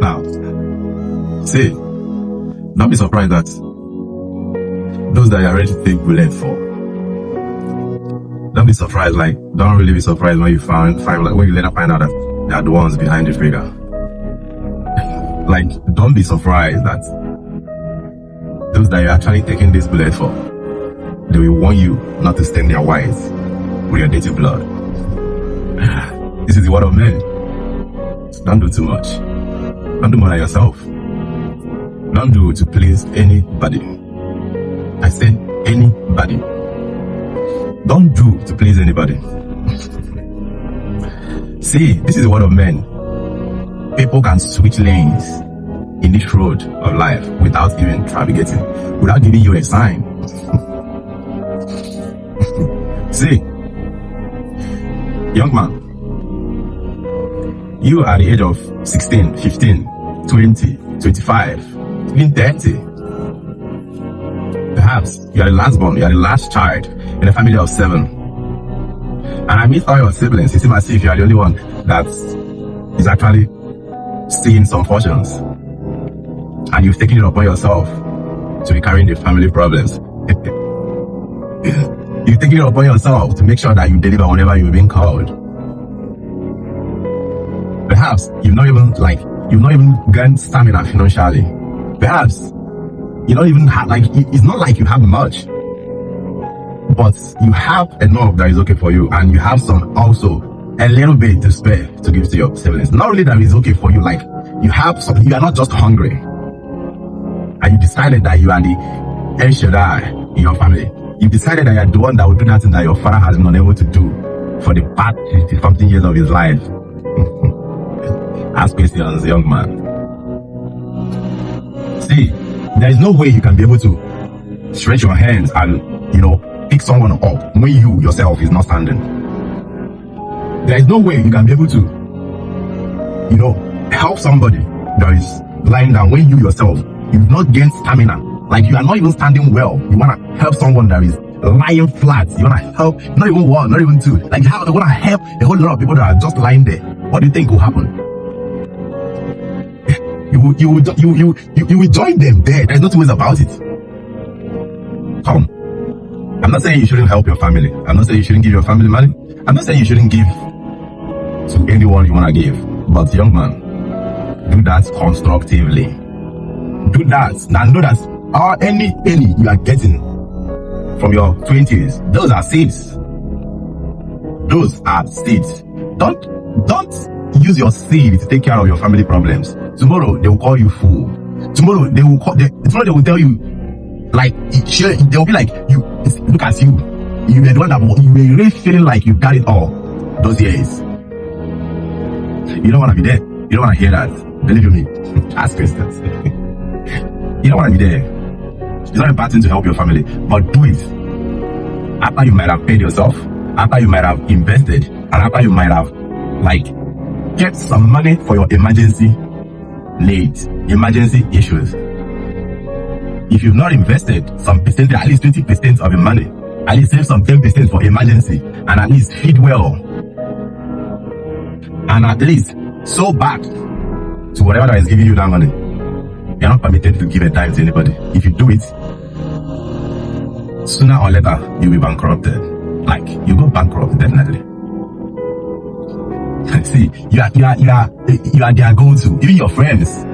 Now, see, don't be surprised that those that you're ready to take bullet for, don't be surprised, like, don't really be surprised when you when you later find out that they are the ones behind the trigger. Like, don't be surprised that those that you're actually taking this bullet for, they will warn you not to stain their whites with your dirty blood. This is the word of men. Don't do too much. Don't do more than yourself. Don't do it to please anybody. I said anybody. Don't do to please anybody. See, this is the word of men. People can switch lanes in this road of life without even navigating, without giving you a sign. See, young man, you are the age of 16, 15, 20, 25, even 30. Perhaps you are the last born, you are the last child in a family of 7. And I meet all your siblings. It seems as if you are the only one that is actually seeing some fortunes. And you've taken it upon yourself to be carrying the family problems. You've taken it upon yourself to make sure that you deliver whenever you're being called. Perhaps you've not even gained stamina financially. Perhaps you don't even have, it's not like you have much, but you have enough that is okay for you, and you have some also a little bit to spare to give to your siblings. Not only that is okay for you, like you have some, you are not just hungry, and you decided that you are the El Shaddai in your family. You decided that you are the one that will do that thing that your father has been unable to do for the past 50-something years of his life. Ask questions, young man. See, there is no way you can be able to stretch your hands and, pick someone up when you yourself is not standing. There is no way you can be able to, help somebody that is lying down when you yourself, you've not gained stamina. Like, you are not even standing well. You want to help someone that is lying flat. You want to help, not even one, not even two. Like, you want to help a whole lot of people that are just lying there. What do you think will happen? You will join them there. There's no two ways about it. Come. I'm not saying you shouldn't help your family. I'm not saying you shouldn't give your family money. I'm not saying you shouldn't give to anyone you want to give. But young man, do that constructively. Do that. Now know that any penny you are getting from your 20s, those are seeds. Those are seeds. Don't use your seed to take care of your family problems. Tomorrow they will call you fool. Tomorrow they will tell you, like, they will be like, look at you. You were the one that you were really feeling like you got it all those years. You don't want to be there. You don't want to hear that. Believe me. Ask questions. You don't want to be there. It's not a bad thing to help your family, but do it after you might have paid yourself, after you might have invested, and after you might have kept some money for your emergency needs, emergency issues. If you've not invested some percentage, at least 20% of your money, at least save some 10% for emergency, and at least feed well, and at least sow back to whatever that is giving you that money. You're not permitted to give a dime to anybody. If you do it, sooner or later you'll be bankrupted. Like, you go bankrupt definitely. See, you are their go-to. Even your friends,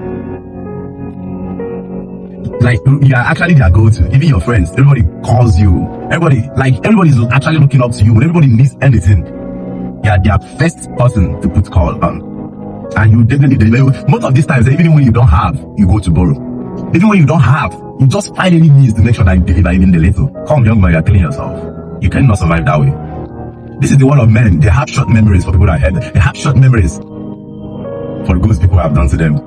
you are actually their go-to. Even your friends, everybody calls you. Everybody's actually looking up to you. When everybody needs anything, you are their first person to put call on. And you definitely deliver. Most of these times, even when you don't have, you go to borrow. Even when you don't have, you just find any means to make sure that you deliver even the little. Come, young man, you're killing yourself. You cannot survive that way. This is the word of men. They have short memories for people that have. They have short memories for the good people have done to them.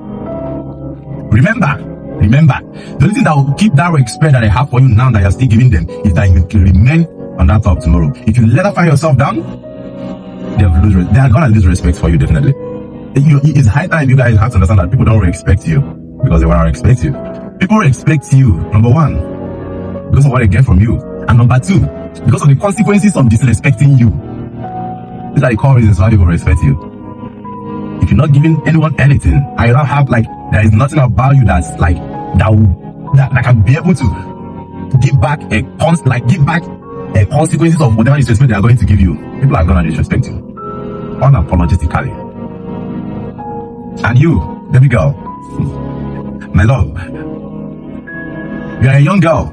Remember, the only thing that will keep that respect that they have for you now that you're still giving them is that you can remain on that top tomorrow. If you let her find yourself down, they are gonna lose respect for you definitely. It's high time you guys have to understand that people don't respect you because they want to respect you. People respect you, number one, because of what they get from you, and number two, because of the consequences of disrespecting you. These are the core reasons why people respect you. if you're not giving anyone anything, and you don't have like, there is nothing about you that's like that can be able to give back consequences of whatever disrespect they are going to give you. People are gonna disrespect you unapologetically. And you, baby girl, my love, you are a young girl,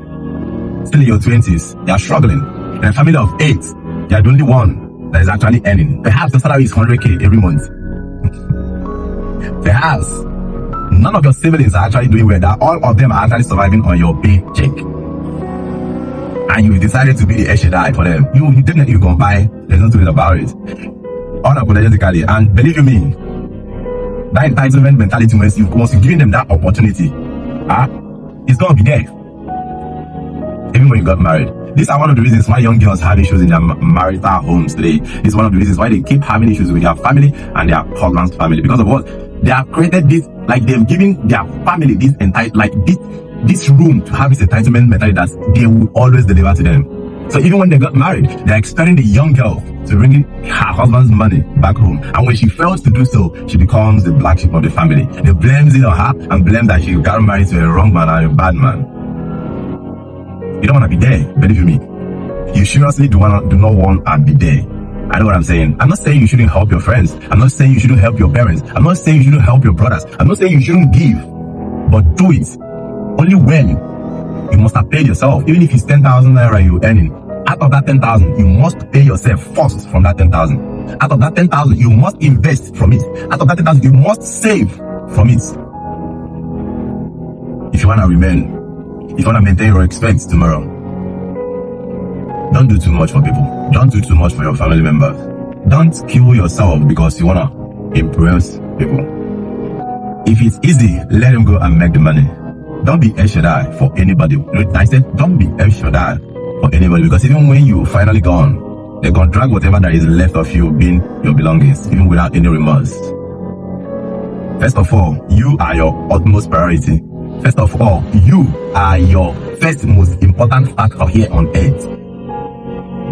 still in your 20s, you are struggling. In a family of 8, you are the only one that is actually earning. Perhaps the salary is 100k every month. Perhaps none of your siblings are actually doing well, that all of them are actually surviving on your paycheck. And you decided to be the Eshadai for them. You definitely can buy, there's nothing about it. Unapologetically. And believe you me, that entitlement mentality, once you're giving them that opportunity, it's gonna be there. Even when you got married. These are one of the reasons why young girls have issues in their marital homes today. This is one of the reasons why they keep having issues with their family and their husband's family. Because of what? They have created this, like they've given their family this this room to have this entitlement mentality that they will always deliver to them. So even when they got married, they're expecting the young girl to bring in her husband's money back home. And when she fails to do so, she becomes the black sheep of the family. They blame it on her and blame that she got married to a wrong man and a bad man. You don't want to be there, believe me. You seriously do not want to be there. I know what I'm saying. I'm not saying you shouldn't help your friends. I'm not saying you shouldn't help your parents. I'm not saying you shouldn't help your brothers. I'm not saying you shouldn't give. But do it only when you must have paid yourself. Even if it's 10,000 naira you're earning, out of that 10,000, you must pay yourself first from that 10,000. Out of that 10,000, you must invest from it. Out of that 10,000, you must save from it. If you want to remain, if you want to maintain your respect tomorrow, don't do too much for people. Don't do too much for your family members. Don't kill yourself because you want to impress people. If it's easy, let them go and make the money. Don't be El Shaddai for anybody. I said, don't be El Shaddai for anybody, because even when you finally gone, they're gonna drag whatever that is left of you being your belongings, even without any remorse. First of all, you are your utmost priority. First of all, you are your first most important factor here on earth.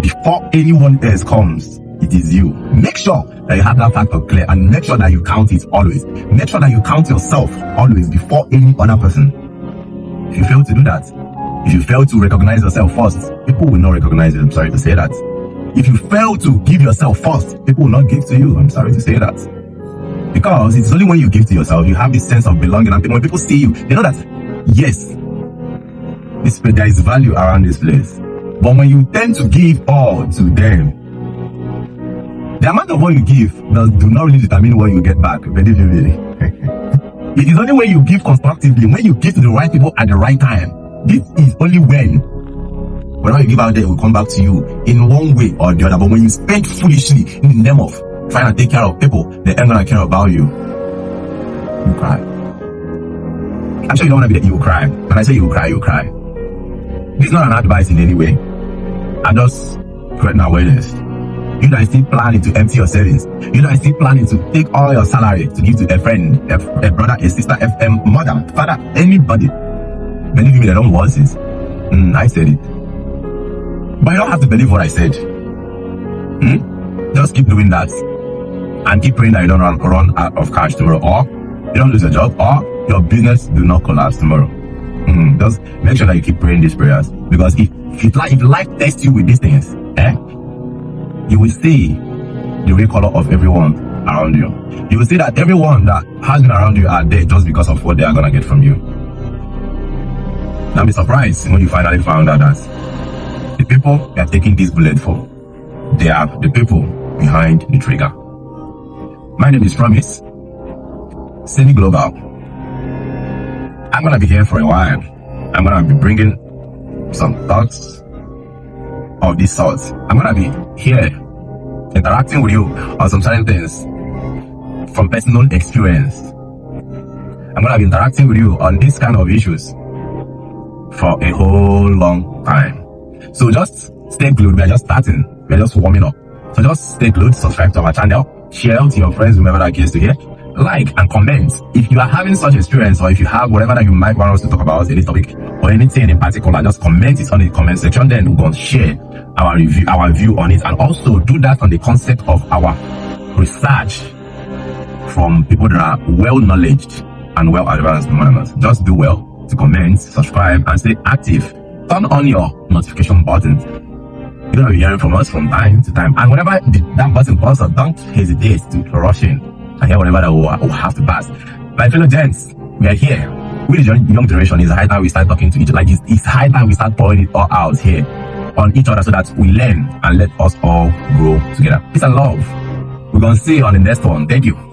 Before anyone else comes, it is you. Make sure that you have that factor clear, and make sure that you count it always. Make sure that you count yourself always before any other person. If you fail to do that, if you fail to recognize yourself first, people will not recognize you. I'm sorry to say that. If you fail to give yourself first, people will not give to you. I'm sorry to say that. Because it's only when you give to yourself, you have this sense of belonging. And when people see you, they know that, yes, there is value around this place. But when you tend to give all to them, the amount of what you give do not really determine what you get back. Believe you me. It is only when you give constructively, when you give to the right people at the right time. This is only when whatever you give out there will come back to you in one way or the other. But when you spend foolishly in the name of trying to take care of people, they ain't gonna care about you. You cry. I'm sure you don't want to be there. You will cry. When I say you will cry, you will cry. This is not an advice in any way. I just create an awareness. You that is still planning to empty your savings. You that is still planning to take all your salary to give to a friend, a brother, a sister, a mother, father, anybody. Believe me, they don't want this. I said it. But you don't have to believe what I said. Just keep doing that. And keep praying that you don't run out of cash tomorrow. Or you don't lose your job. Or your business do not collapse tomorrow. Just make sure that you keep praying these prayers. Because if life tests you with these things, you will see the real color of everyone around you. You will see that everyone that has been around you are there just because of what they are going to get from you. Now be surprised when you finally found out that the people you are taking this bullet for, they are the people behind the trigger. My name is Promise, Cynical. I'm going to be here for a while. I'm going to be bringing some thoughts of this sort. I'm going to be here interacting with you on some certain things from personal experience. I'm going to be interacting with you on these kind of issues for a whole long time. So just stay glued. We are just starting. We are just warming up. So just stay glued, subscribe to our channel, share to your friends, whomever that cares to hear, like and comment. If you are having such experience, or if you have whatever that you might want us to talk about, any topic or anything in particular, just comment it on the comment section. Then we're going to share our view on it, and also do that on the concept of our research from from people that are well-knowledged and well-advanced manners. Just do well to comment, subscribe, and stay active. Turn on your notification buttons. You're going to be hearing from us from time to time. And whenever that button pops up, don't hesitate to rush in and hear whatever that will have to pass. My fellow gents, we are here. With the young generation, it's high time we start talking to each other. Like it's high time we start pouring it all out here on each other so that we learn and let us all grow together. Peace and love. We're going to see you on the next one. Thank you.